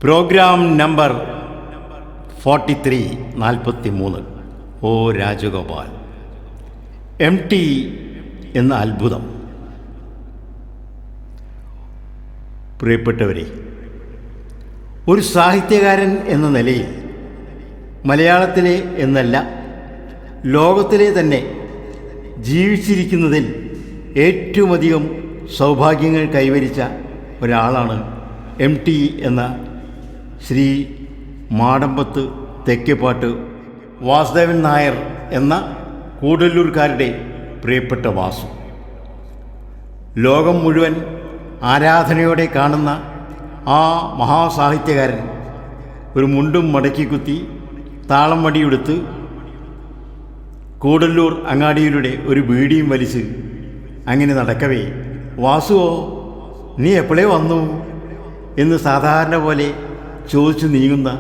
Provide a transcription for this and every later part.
Programme number 43 O Rajagopal. MT എന്ന അത്ഭുതം. പ്രിയപ്പെട്ടവരെ, ഒരു സാഹിത്യകാരൻ എന്ന നിലയിൽ മലയാളത്തിലെ എന്നല്ല ലോകത്തിലെ തന്നെ ജീവിച്ചിരിക്കുന്നതിൽ ഏറ്റവുമധികം സൗഭാഗ്യങ്ങൾ കൈവരിച്ച ഒരാളാണ് MT എന്ന ശ്രീ മാടമ്പത്ത് തെക്കേപ്പാട്ട് വാസുദേവൻ നായർ എന്ന കൂടല്ലൂർക്കാരുടെ പ്രിയപ്പെട്ട വാസു. ലോകം മുഴുവൻ ആരാധനയോടെ കാണുന്ന ആ മഹാസാഹിത്യകാരൻ ഒരു മുണ്ടും മടക്കി കുത്തി താളം വടിയെടുത്ത് കൂടല്ലൂർ അങ്ങാടിയിലൂടെ ഒരു ബീഡിയും വലിച്ച് അങ്ങനെ നടക്കവേ, വാസുവോ നീ എപ്പോഴേ വന്നു എന്ന് സാധാരണ പോലെ ചോദിച്ചു നീങ്ങുന്ന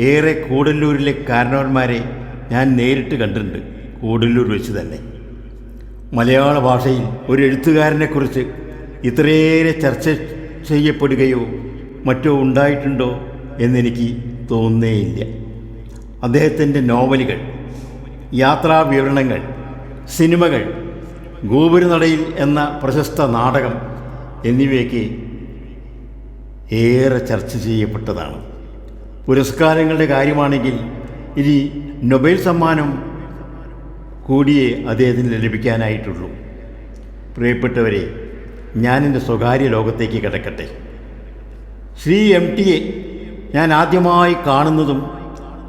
ഏറെ കൂടല്ലൂരിലെ കാരണവന്മാരെ ഞാൻ നേരിട്ട് കണ്ടിട്ടുണ്ട്. കൂടല്ലൂർ വെച്ച് തന്നെ മലയാള ഭാഷയിൽ ഒരു എഴുത്തുകാരനെക്കുറിച്ച് ഇത്രയേറെ ചർച്ച ചെയ്യപ്പെടുകയോ മറ്റോ ഉണ്ടായിട്ടുണ്ടോ എന്നെനിക്ക് തോന്നുന്നേയില്ല. അദ്ദേഹത്തിൻ്റെ നോവലുകൾ, യാത്രാ വിവരണങ്ങൾ, സിനിമകൾ, ഗോപുരനടയിൽ എന്ന പ്രശസ്ത നാടകം എന്നിവയൊക്കെ ഏറെ ചർച്ച ചെയ്യപ്പെട്ടതാണ്. പുരസ്കാരങ്ങളുടെ കാര്യമാണെങ്കിൽ ഇനി നൊബേൽ സമ്മാനം കൂടിയേ അദ്ദേഹത്തിന് ലഭിക്കാനായിട്ടുള്ളൂ. പ്രിയപ്പെട്ടവരെ, ഞാനെൻ്റെ സ്വകാര്യ ലോകത്തേക്ക് കിടക്കട്ടെ. ശ്രീ MTയെ ഞാൻ ആദ്യമായി കാണുന്നതും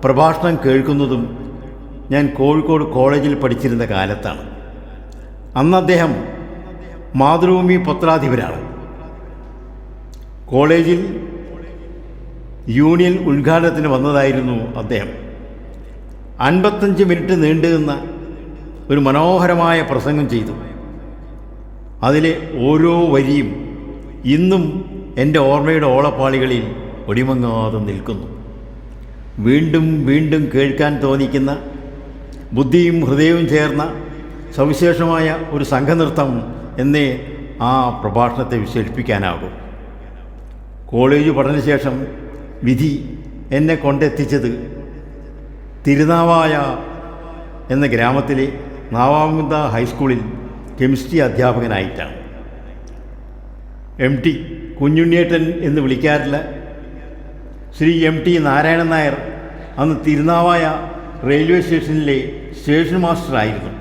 പ്രഭാഷണം കേൾക്കുന്നതും ഞാൻ കോഴിക്കോട് കോളേജിൽ പഠിച്ചിരുന്ന കാലത്താണ്. അന്ന് അദ്ദേഹം മാതൃഭൂമി പത്രാധിപരാണ്. കോളേജിൽ യൂണിയൻ ഉദ്ഘാടനത്തിന് വന്നതായിരുന്നു അദ്ദേഹം. 55 മിനിറ്റ് നീണ്ടുനിന്ന ഒരു മനോഹരമായ പ്രസംഗം ചെയ്തു. അതിലെ ഓരോ വരിയും ഇന്നും എൻ്റെ ഓർമ്മയുടെ ഓളപ്പാളികളിൽ ഒടിമങ്ങാതെ നിൽക്കുന്നു. വീണ്ടും വീണ്ടും കേൾക്കാൻ തോന്നിക്കുന്ന, ബുദ്ധിയും ഹൃദയവും ചേർന്ന സവിശേഷമായ ഒരു സംഘനൃത്തം എന്നേ ആ പ്രഭാഷണത്തെ വിശേഷിപ്പിക്കാനാകും. കോളേജ് പഠനശേഷം വിധി എന്നെ കൊണ്ടെത്തിച്ചത് തിരുനാവായ എന്ന ഗ്രാമത്തിലെ നാവാമുന്ത ഹൈസ്കൂളിൽ കെമിസ്ട്രി അധ്യാപകനായിട്ടാണ്. MT കുഞ്ഞുണ്ണിയേട്ടൻ എന്ന് വിളിക്കാറില്ല ശ്രീ MT നാരായണൻ നായർ അന്ന് തിരുനാവായ റെയിൽവേ സ്റ്റേഷനിലെ സ്റ്റേഷൻ മാസ്റ്ററായിരുന്നു.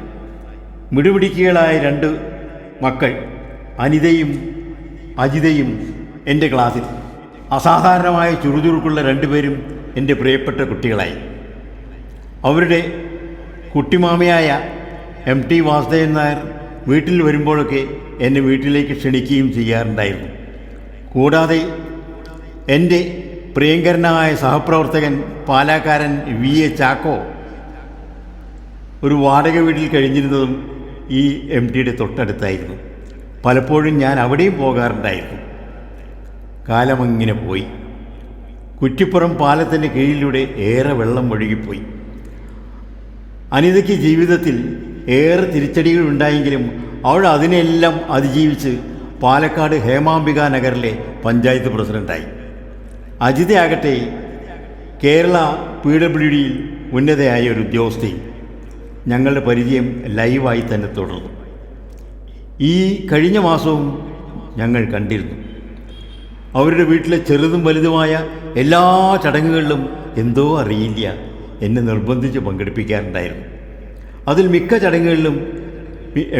മിടുമിടുക്കികളായ 2 മക്കൾ അനിതയും അജിതയും എൻ്റെ ക്ലാസ്സിൽ. അസാധാരണമായ ചുറുചുറുക്കുള്ള 2 പേരും എൻ്റെ പ്രിയപ്പെട്ട കുട്ടികളായി. അവരുടെ കുട്ടിമാമയായ MT വാസുദേവൻ നായർ വീട്ടിൽ വരുമ്പോഴൊക്കെ എന്നെ വീട്ടിലേക്ക് ക്ഷണിക്കുകയും ചെയ്യാറുണ്ടായിരുന്നു. കൂടാതെ എൻ്റെ പ്രിയങ്കരനായ സഹപ്രവർത്തകൻ പാലാക്കാരൻ VA ചാക്കോ ഒരു വാടക വീട്ടിൽ കഴിഞ്ഞിരുന്നതും ഈ MTയുടെ തൊട്ടടുത്തായിരുന്നു. പലപ്പോഴും ഞാൻ അവിടെയും പോകാറുണ്ടായിരുന്നു. കാലമങ്ങനെ പോയി. കുറ്റിപ്പുറം പാലത്തിൻ്റെ കീഴിലൂടെ ഏറെ വെള്ളം ഒഴുകിപ്പോയി. അനിതയ്ക്ക് ജീവിതത്തിൽ ഏറെ തിരിച്ചടികൾ ഉണ്ടായെങ്കിലും അവൾ അതിനെല്ലാം അതിജീവിച്ച് പാലക്കാട് ഹേമാംബിക നഗറിലെ പഞ്ചായത്ത് പ്രസിഡൻ്റായി. അജിതയാകട്ടെ കേരള PWDയിൽ ഉന്നതയായ ഒരു ഉദ്യോഗസ്ഥയും. ഞങ്ങളുടെ പരിചയം ലൈവായി തന്നെ തുടർന്നു. ഈ കഴിഞ്ഞ മാസവും ഞങ്ങൾ കണ്ടിരുന്നു. അവരുടെ വീട്ടിലെ ചെറുതും വലുതുമായ എല്ലാ ചടങ്ങുകളിലും എന്തോ അറിയില്ല എന്നെ നിർബന്ധിച്ച് പങ്കെടുപ്പിക്കാറുണ്ടായിരുന്നു. അതിൽ മിക്ക ചടങ്ങുകളിലും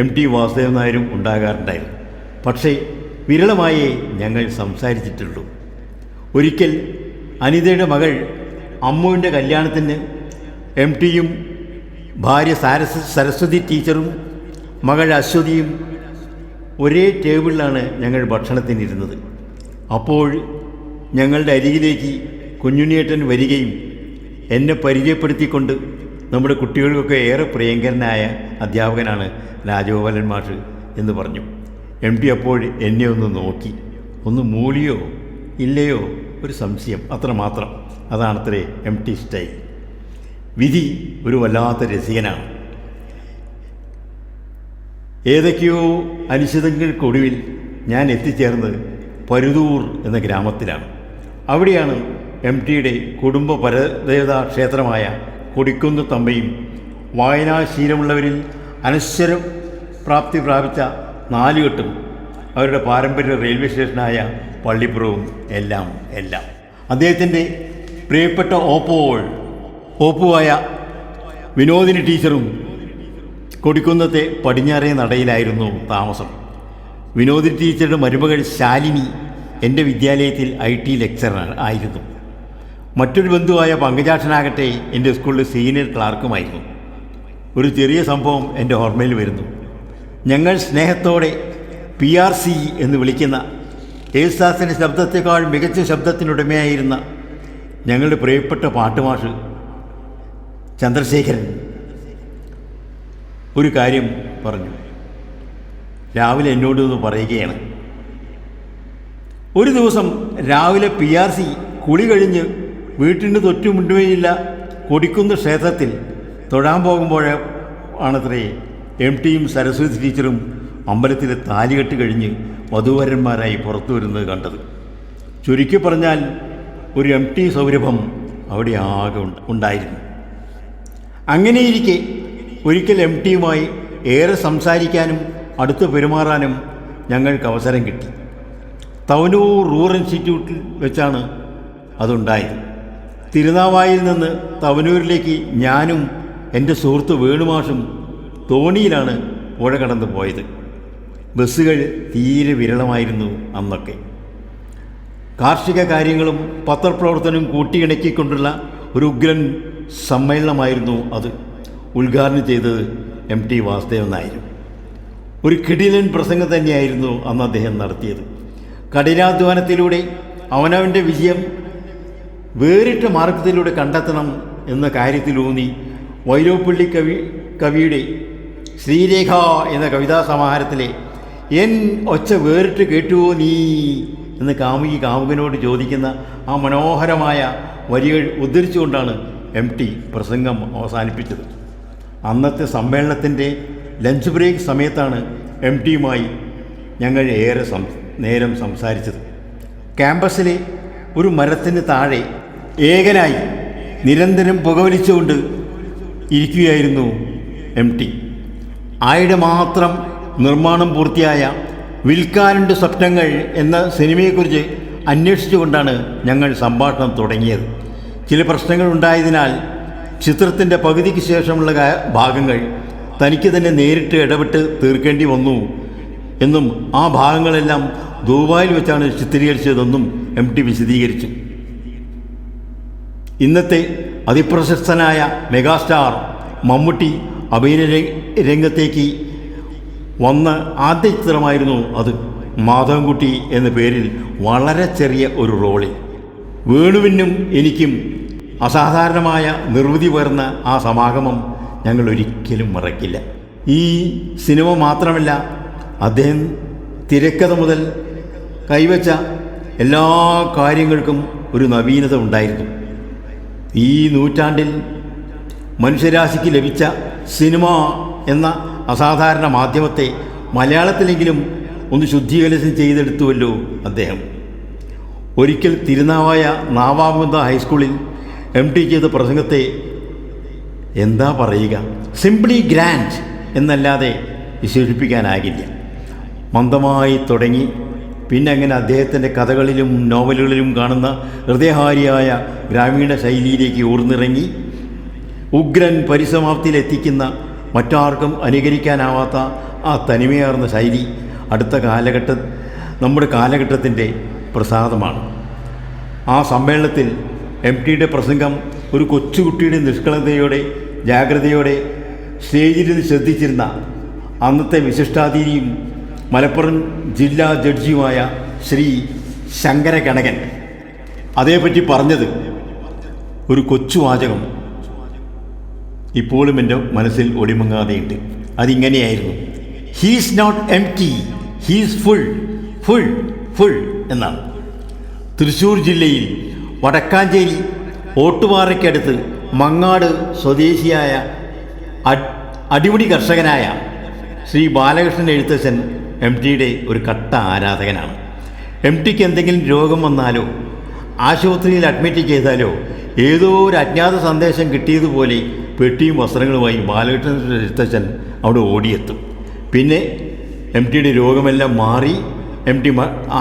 MT വാസുദേവൻ നായരും ഉണ്ടാകാറുണ്ടായിരുന്നു. പക്ഷേ വിരളമായേ ഞങ്ങൾ സംസാരിച്ചിട്ടുള്ളൂ. ഒരിക്കൽ അനിതയുടെ മകൾ അമ്മുവിൻ്റെ കല്യാണത്തിന് MTയും ഭാര്യ സരസ്വതി ടീച്ചറും മകൾ അശ്വതിയും ഒരേ ടേബിളിലാണ് ഞങ്ങൾ ഭക്ഷണത്തിനിരുന്നത്. അപ്പോൾ ഞങ്ങളുടെ അരികിലേക്ക് കുഞ്ഞുണ്ണിയേട്ടൻ വരികയും എന്നെ പരിചയപ്പെടുത്തിക്കൊണ്ട് നമ്മുടെ കുട്ടികൾക്കൊക്കെ ഏറെ പ്രിയങ്കരനായ അധ്യാപകനാണ് രാജഗോപാലൻ മാഷ് എന്ന് പറഞ്ഞു. MT അപ്പോൾ എന്നെ ഒന്ന് നോക്കി, ഒന്ന് മൂളിയോ ഇല്ലയോ ഒരു സംശയം, അത്രമാത്രം. അതാണത്രേ MT സ്റ്റൈൽ. വിധി ഒരു വല്ലാത്ത രസികനാണ്. ഏതൊക്കെയോ അനിശ്ചിതങ്ങൾക്കൊടുവിൽ ഞാൻ എത്തിച്ചേർന്നത് പരുതൂർ എന്ന ഗ്രാമത്തിലാണ്. അവിടെയാണ് എം ടിയുടെ കുടുംബ പരദേവതാ ക്ഷേത്രമായ കൊടിക്കുന്ന് തമ്പയും വായനാശീലമുള്ളവരിൽ അനശ്വര പ്രാപ്തി പ്രാപിച്ച നാലുകെട്ടും അവരുടെ പാരമ്പര്യ റെയിൽവേ സ്റ്റേഷനായ പള്ളിപ്പുറവും എല്ലാം അദ്ദേഹത്തിൻ്റെ പ്രിയപ്പെട്ട ഓപ്പുവായ വിനോദിനി ടീച്ചറും കൊടിക്കുന്നത്തെ പടിഞ്ഞാറേ നടയിലായിരുന്നു താമസം. വിനോദിനി ടീച്ചറുടെ മരുമകൾ ശാലിനി എൻ്റെ വിദ്യാലയത്തിൽ IT ലെക്ചറർ ആയിരുന്നു. മറ്റൊരു ബന്ധുവായ പങ്കജാക്ഷനാകട്ടെ എൻ്റെ സ്കൂളിൽ സീനിയർ ക്ലാർക്കുമായിരുന്നു. ഒരു ചെറിയ സംഭവം എൻ്റെ ഓർമ്മയിൽ വരുന്നു. ഞങ്ങൾ സ്നേഹത്തോടെ PRC എന്ന് വിളിക്കുന്ന യേശുദാസിൻ്റെ ശബ്ദത്തെക്കാൾ മികച്ച ശബ്ദത്തിനുടമയായിരുന്ന ഞങ്ങളുടെ പ്രിയപ്പെട്ട പാട്ടുമാഷ് ചന്ദ്രശേഖരൻ ഒരു കാര്യം പറഞ്ഞു. രാവിലെ എന്നോടൊന്ന് പറയുകയാണ്. ഒരു ദിവസം രാവിലെ PRC കുളി കഴിഞ്ഞ് വീട്ടിന് തൊറ്റുമുണ്ടുകയില്ല കൊടിക്കുന്ന് ക്ഷേത്രത്തിൽ തൊഴാൻ പോകുമ്പോഴാണത്രേ എം ടിയും സരസ്വതി ടീച്ചറും അമ്പലത്തിലെ താലികെട്ട് കഴിഞ്ഞ് വധൂവരന്മാരായി പുറത്തു വരുന്നത് കണ്ടത്. ചുരുക്കി പറഞ്ഞാൽ ഒരു എം ടി സൗരഭം അവിടെ ആകെ ഉണ്ടായിരുന്നു. അങ്ങനെയിരിക്കെ ഒരിക്കൽ എം ടിയുമായി ഏറെ സംസാരിക്കാനും അടുത്ത് പെരുമാറാനും ഞങ്ങൾക്ക് അവസരം കിട്ടി. തവനൂർ റൂറൽ ഇൻസ്റ്റിറ്റ്യൂട്ടിൽ വെച്ചാണ് അതുണ്ടായത്. തിരുനാവായിൽ നിന്ന് തവനൂരിലേക്ക് ഞാനും എൻ്റെ സുഹൃത്ത് വേണുമാഷും തോണിയിലാണ് പുഴ കടന്നു പോയത്. ബസ്സുകൾ തീരെ വിരളമായിരുന്നു അന്നൊക്കെ. കാർഷിക കാര്യങ്ങളും പത്രപ്രവർത്തനവും കൂട്ടിയിണക്കിക്കൊണ്ടുള്ള ഒരു ഉഗ്രൻ സമ്മേളനമായിരുന്നു അത്. ഉദ്ഘാടനം ചെയ്തത് എം ടി വാസുദേവൻ നായർ. ഒരു കിടിലൻ പ്രസംഗം തന്നെയായിരുന്നു അന്ന് അദ്ദേഹം നടത്തിയത്. കഠിനാധ്വാനത്തിലൂടെ അവനവൻ്റെ വിജയം വേറിട്ട മാർഗത്തിലൂടെ കണ്ടെത്തണം എന്ന കാര്യത്തിലൂന്നി വൈലോപ്പിള്ളി കവിയുടെ ശ്രീരേഖ എന്ന കവിതാ സമാഹാരത്തിലെ എൻ ഒച്ച വേറിട്ട് കേട്ടുവോ നീ എന്ന് കാമുകനോട് ചോദിക്കുന്ന ആ മനോഹരമായ വരികൾ ഉദ്ധരിച്ചുകൊണ്ടാണ് എം ടി പ്രസംഗം അവസാനിപ്പിച്ചത്. അന്നത്തെ സമ്മേളനത്തിൻ്റെ ലഞ്ച് ബ്രേക്ക് സമയത്താണ് എം ടിയുമായി ഞങ്ങൾ ഏറെ നേരം സംസാരിച്ചത്. ക്യാമ്പസിലെ ഒരു മരത്തിന് താഴെ ഏകനായി നിരന്തരം പുകവലിച്ചുകൊണ്ട് ഇരിക്കുകയായിരുന്നു എം ടി. ആയുടെ മാത്രം നിർമ്മാണം പൂർത്തിയായ വിൽക്കാനുണ്ട് സ്വപ്നങ്ങൾ എന്ന സിനിമയെക്കുറിച്ച് അന്വേഷിച്ചുകൊണ്ടാണ് ഞങ്ങൾ സംഭാഷണം തുടങ്ങിയത്. ചില പ്രശ്നങ്ങൾ ഉണ്ടായതിനാൽ ചിത്രത്തിൻ്റെ പകുതിക്ക് ശേഷമുള്ള ഭാഗങ്ങൾ തനിക്ക് തന്നെ നേരിട്ട് ഇടപെട്ട് തീർക്കേണ്ടി വന്നു എന്നും ആ ഭാഗങ്ങളെല്ലാം ദുബായിൽ വെച്ചാണ് ചിത്രീകരിച്ചതെന്നും എം ടി വിശദീകരിച്ചു. ഇന്നത്തെ അതിപ്രശസ്തനായ മെഗാസ്റ്റാർ മമ്മൂട്ടി അഭിനയ രംഗത്തേക്ക് വന്ന ആദ്യ ചിത്രമായിരുന്നു അത്. മാധവൻകുട്ടി എന്ന പേരിൽ വളരെ ചെറിയ ഒരു റോളിൽ. വേണുവിനും എനിക്കും അസാധാരണമായ നിർവൃതി പകർന്ന ആ സമാഗമം ഞങ്ങൾ ഒരിക്കലും മറക്കില്ല. ഈ സിനിമ മാത്രമല്ല, അദ്ദേഹം തിരക്കഥ മുതൽ കൈവച്ച എല്ലാ കാര്യങ്ങൾക്കും ഒരു നവീനത ഉണ്ടായിരുന്നു. ഈ നൂറ്റാണ്ടിൽ മനുഷ്യരാശിക്ക് ലഭിച്ച സിനിമ എന്ന അസാധാരണ മാധ്യമത്തെ മലയാളത്തിലെങ്കിലും ഒന്ന് ശുദ്ധീകരണം ചെയ്തെടുത്തുവല്ലോ അദ്ദേഹം. ഒരിക്കൽ തിരുനാവായ നാവാമുകുന്ദ ഹൈസ്കൂളിൽ എം ടി ചെയ്ത പ്രസംഗത്തെ എന്താ പറയുക, സിംപ്ലി ഗ്രാൻഡ് എന്നല്ലാതെ വിശേഷിപ്പിക്കാനാകില്ല. മന്ദമായി തുടങ്ങി പിന്നെ അങ്ങനെ അദ്ദേഹത്തിൻ്റെ കഥകളിലും നോവലുകളിലും കാണുന്ന ഹൃദയഹാരിയായ ഗ്രാമീണ ശൈലിയിലേക്ക് ഊർന്നിറങ്ങി ഉഗ്രൻ പരിസമാപ്തിയിലെത്തിക്കുന്ന മറ്റാർക്കും അനുകരിക്കാനാവാത്ത ആ തനിമയാർന്ന ശൈലി നമ്മുടെ കാലഘട്ടത്തിൻ്റെ പ്രസാദമാണ്. ആ സമ്മേളനത്തിൽ എം ടിയുടെ പ്രസംഗം ഒരു കൊച്ചുകുട്ടിയുടെ നിഷ്കളങ്കതയോടെ ജാഗ്രതയോടെ സ്റ്റേജിലിരുന്ന് ശ്രദ്ധിച്ചിരുന്ന അന്നത്തെ വിശിഷ്ടാതിഥിയും മലപ്പുറം ജില്ലാ ജഡ്ജിയുമായ ശ്രീ ശങ്കര കണകൻ അതേപ്പറ്റി പറഞ്ഞത് ഒരു കൊച്ചു വാചകം ഇപ്പോഴും എൻ്റെ മനസ്സിൽ ഒളിമങ്ങാതെയുണ്ട്. അതിങ്ങനെയായിരുന്നു: he's not M T, he's full full full എന്നാണ്. തൃശ്ശൂർ ജില്ലയിൽ വടക്കാഞ്ചേരി ഓട്ടുപാറയ്ക്കടുത്ത് മങ്ങാട് സ്വദേശിയായ അടിമുടി കർഷകനായ ശ്രീ ബാലകൃഷ്ണൻ എഴുത്തച്ഛൻ എം ടിയുടെ ഒരു കട്ട ആരാധകനാണ്. എം ടിക്ക് എന്തെങ്കിലും രോഗം വന്നാലോ ആശുപത്രിയിൽ അഡ്മിറ്റ് ചെയ്താലോ ഏതോ ഒരു അജ്ഞാത സന്ദേശം കിട്ടിയതുപോലെ പെട്ടിയും വസ്ത്രങ്ങളുമായി ബാലകൃഷ്ണൻ എഴുത്തച്ഛൻ അവിടെ ഓടിയെത്തും. പിന്നെ എം ടിയുടെ രോഗമെല്ലാം മാറി എം ടി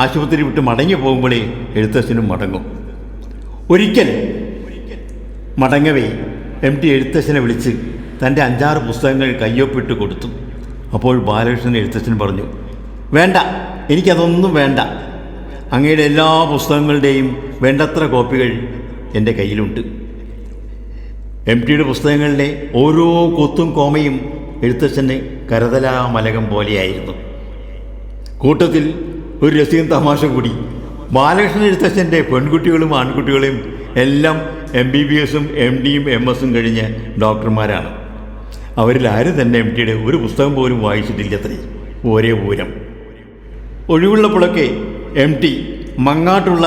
ആശുപത്രി വിട്ട് മടങ്ങി പോകുമ്പോഴേ എഴുത്തച്ഛനും മടങ്ങും. ഒരിക്കൽ മടങ്ങവേ എം ടി എഴുത്തച്ഛനെ വിളിച്ച് തൻ്റെ 5-6 പുസ്തകങ്ങൾ കയ്യൊപ്പിട്ട് കൊടുത്തു. അപ്പോൾ ബാലകൃഷ്ണൻ എഴുത്തച്ഛൻ പറഞ്ഞു, വേണ്ട, എനിക്കതൊന്നും വേണ്ട. അങ്ങയുടെ എല്ലാ പുസ്തകങ്ങളുടെയും വേണ്ടത്ര കോപ്പികൾ എൻ്റെ കയ്യിലുണ്ട്. എം ടിയുടെ പുസ്തകങ്ങളിലെ ഓരോ കൊത്തും കോമയും എഴുത്തച്ഛന് കരതലാമലകം പോലെയായിരുന്നു. കൂട്ടത്തിൽ ഒരു രസികൻ തമാശ കൂടി. ബാലകൃഷ്ണൻ എഴുത്തച്ഛൻ്റെ പെൺകുട്ടികളും ആൺകുട്ടികളും എല്ലാം MBBSഉം MDയും MS ഉം കഴിഞ്ഞ ഡോക്ടർമാരാണ്. അവരിൽ ആരും തന്നെ എം ടിയുടെ ഒരു പുസ്തകം പോലും വായിച്ചിട്ടില്ലത്രേ. ഒരേ പൂരം. ഒഴിവുള്ളപ്പോഴൊക്കെ എം ടി മങ്ങാട്ടുള്ള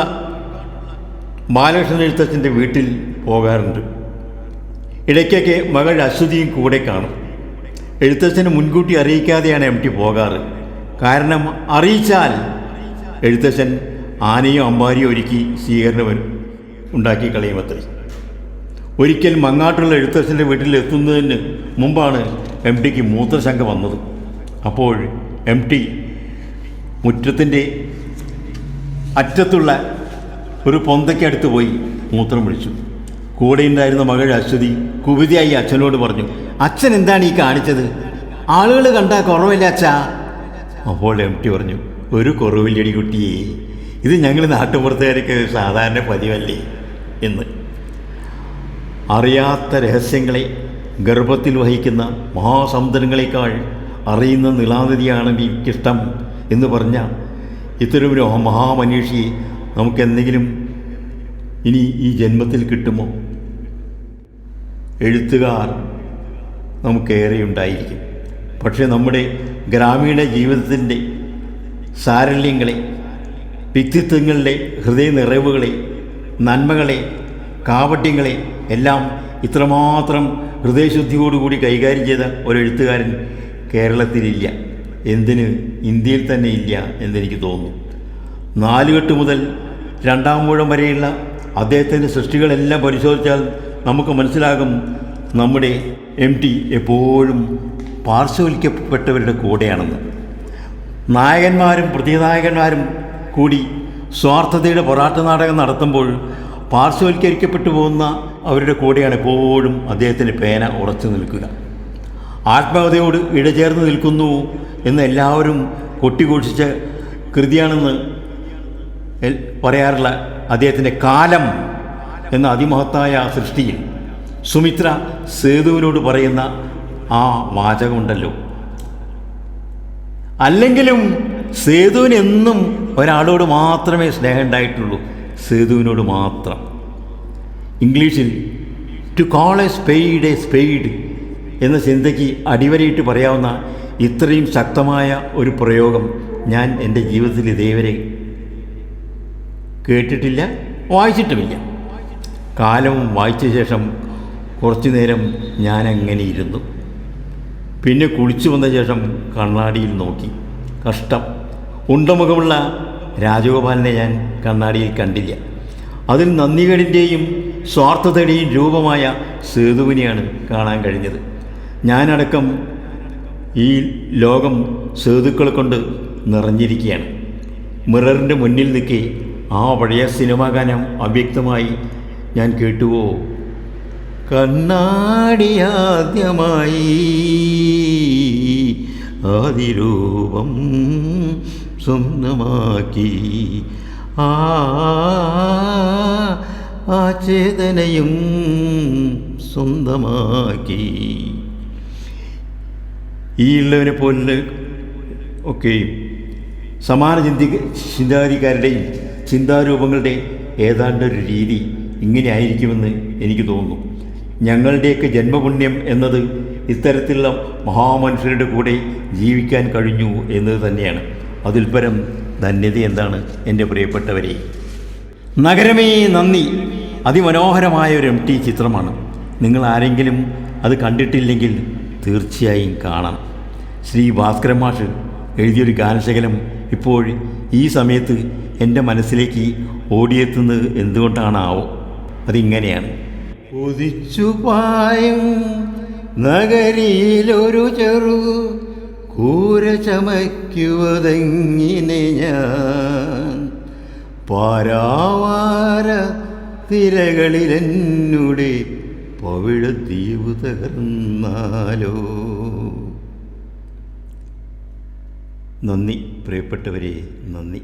ബാലകൃഷ്ണൻ എഴുത്തച്ഛൻ്റെ വീട്ടിൽ പോകാറുണ്ട്. ഇടയ്ക്കൊക്കെ മകൾ അശ്വതിയും കൂടെ കാണും. എഴുത്തച്ഛനെ മുൻകൂട്ടി അറിയിക്കാതെയാണ് എം ടി പോകാറ്. കാരണം അറിയിച്ചാൽ എഴുത്തച്ഛൻ ആനയും അമ്പാരിയും ഒരുക്കി സ്വീകരണം ഉണ്ടാക്കി കളയുമത്രേ. ഒരിക്കൽ മങ്ങാട്ടുള്ള എഴുത്തച്ഛൻ്റെ വീട്ടിൽ എത്തുന്നതിന് മുമ്പാണ് എം ടിക്ക് മൂത്രശങ്ക വന്നത്. അപ്പോൾ എം ടി മുറ്റത്തിൻ്റെ അറ്റത്തുള്ള ഒരു പൊന്തയ്ക്കടുത്ത് പോയി മൂത്രം വിളിച്ചു. കൂടെ ഉണ്ടായിരുന്ന മകൾ അശ്വതി കുപിതയായി അച്ഛനോട് പറഞ്ഞു, അച്ഛൻ എന്താണ് ഈ കാണിച്ചത്? ആളുകൾ കണ്ടാൽ കുറവില്ല അച്ഛാ. അപ്പോൾ എം ടി പറഞ്ഞു, ഒരു കുറവില്ലടി കുട്ടിയെ, ഇത് ഞങ്ങൾ നാട്ടുപുറത്തുകാർക്ക് സാധാരണ പതിവല്ലേ എന്ന്. അറിയാത്ത രഹസ്യങ്ങളെ ഗർഭത്തിൽ വഹിക്കുന്ന മഹാസമുദ്രങ്ങളെക്കാൾ അറിയുന്ന നിലാനദിയാണ് എനിക്കിഷ്ടം എന്ന് പറഞ്ഞ ഇത്തരമൊരു മഹാമനീഷിയെ നമുക്കെന്തെങ്കിലും ഇനി ഈ ജന്മത്തിൽ കിട്ടുമോ? എഴുത്തുകാർ നമുക്കേറെ ഉണ്ടായിരിക്കും. പക്ഷേ നമ്മുടെ ഗ്രാമീണ ജീവിതത്തിൻ്റെ സാരല്യങ്ങളെ, വ്യക്തിത്വങ്ങളുടെ ഹൃദയ നിറവുകളെ, നന്മകളെ, കാപട്യങ്ങളെ എല്ലാം ഇത്രമാത്രം ഹൃദയശുദ്ധിയോടുകൂടി കൈകാര്യം ചെയ്ത ഒരു എഴുത്തുകാരൻ കേരളത്തിലില്ല. എന്തിന് ഇന്ത്യയിൽ തന്നെ ഇല്ല എന്നെനിക്ക് തോന്നുന്നു. 4 കെട്ട് മുതൽ 2-ാം മൂഴം വരെയുള്ള അദ്ദേഹത്തിൻ്റെ സൃഷ്ടികളെല്ലാം പരിശോധിച്ചാൽ നമുക്ക് മനസ്സിലാകും, നമ്മുടെ എം ടി എപ്പോഴും പാർശ്വവൽക്കപ്പെട്ടവരുടെ കൂടെയാണെന്ന്. നായകന്മാരും പ്രതിനായകന്മാരും കൂടി സ്വാർത്ഥതയുടെ പോരാട്ട നാടകം നടത്തുമ്പോൾ പാർശ്വവൽക്കരിക്കപ്പെട്ടു പോകുന്ന അവരുടെ കൂടെയാണ് എപ്പോഴും അദ്ദേഹത്തിൻ്റെ പേന ഉറച്ചു നിൽക്കുക. ആത്മകഥയോട് ഇടചേർന്ന് നിൽക്കുന്നു എന്ന് എല്ലാവരും കൊട്ടിഘോഷിച്ച കൃതിയാണെന്ന് പറയാറുള്ള അദ്ദേഹത്തിൻ്റെ കാലം എന്ന അതിമഹത്തായ സൃഷ്ടിയിൽ സുമിത്ര സേതുവിനോട് പറയുന്ന ആ വാചകമുണ്ടല്ലോ, അല്ലെങ്കിലും സേതുവിന് എന്നും ഒരാളോട് മാത്രമേ സ്നേഹം ഉണ്ടായിട്ടുള്ളൂ, സേതുവിനോട് മാത്രം. ഇംഗ്ലീഷിൽ ടു കോൾ എ സ്പെയ്ഡ് എന്ന ചിന്തയ്ക്ക് അടിവരയിട്ട് പറയാവുന്ന ഇത്രയും ശക്തമായ ഒരു പ്രയോഗം ഞാൻ എൻ്റെ ജീവിതത്തിൽ ഇതേവരെ കേട്ടിട്ടില്ല, വായിച്ചിട്ടുമില്ല. കാലം വായിച്ച ശേഷം കുറച്ചു നേരം ഞാനങ്ങനെ ഇരുന്നു. പിന്നെ കുളിച്ചു വന്ന ശേഷം കണ്ണാടിയിൽ നോക്കി. കഷ്ടം, ഉണ്ടമുഖമുള്ള രാജഗോപാലിനെ ഞാൻ കണ്ണാടിയിൽ കണ്ടില്ല. അതിൽ നന്ദികേടിൻ്റെയും സ്വാർത്ഥതയുടെയും രൂപമായ സേതുവിനെയാണ് കാണാൻ കഴിഞ്ഞത്. ഞാനടക്കം ഈ ലോകം സേതുക്കളെ കൊണ്ട് നിറഞ്ഞിരിക്കുകയാണ്. മിററിൻ്റെ മുന്നിൽ നിൽക്കെ ആ പഴയ സിനിമാ ഗാനം അവ്യക്തമായി ഞാൻ കേട്ടുവോ, കണ്ണാടിയാദ്യമായി ആദിരൂപം സ്വന്തമാക്കി ആ ചേതനയും സ്വന്തമാക്കി. ഈ ഉള്ളവനെ പോലെ ഒക്കെ സമാന ചിന്താധികാരുടെയും ചിന്താരൂപങ്ങളുടെ ഏതാണ്ടൊരു രീതി ഇങ്ങനെ ആയിരിക്കുമെന്ന് എനിക്ക് തോന്നുന്നു. ഞങ്ങളുടെയൊക്കെ ജന്മപുണ്യം എന്നത് ഇത്തരത്തിലുള്ള മഹാമനുഷ്യരുടെ കൂടെ ജീവിക്കാൻ കഴിഞ്ഞു എന്നത് തന്നെയാണ്. അതിൽ പരം ധന്യത എന്താണ് എൻ്റെ പ്രിയപ്പെട്ടവരെ? നഗരമേ നന്ദി അതിമനോഹരമായ ഒരു MT ചിത്രമാണ്. നിങ്ങൾ ആരെങ്കിലും അത് കണ്ടിട്ടില്ലെങ്കിൽ തീർച്ചയായും കാണണം. ശ്രീ ഭാസ്കരൻ മാഷ് എഴുതിയൊരു ഗാനശകലം ഇപ്പോൾ ഈ സമയത്ത് എൻ്റെ മനസ്സിലേക്ക് ഓടിയെത്തുന്നത് എന്തുകൊണ്ടാണാവോ? അതിങ്ങനെയാണ്. കൊതിച്ചു പായും നഗരിയിലൊരു ചെറു കൂര ചമയ്ക്കുവതെങ്ങിനെ ഞാൻ പാരാവാര തിരകളിലെന്നുടെ പവിഴദ്വീപ് തകർന്നാലോ. നന്ദി പ്രിയപ്പെട്ടവരെ, നന്ദി.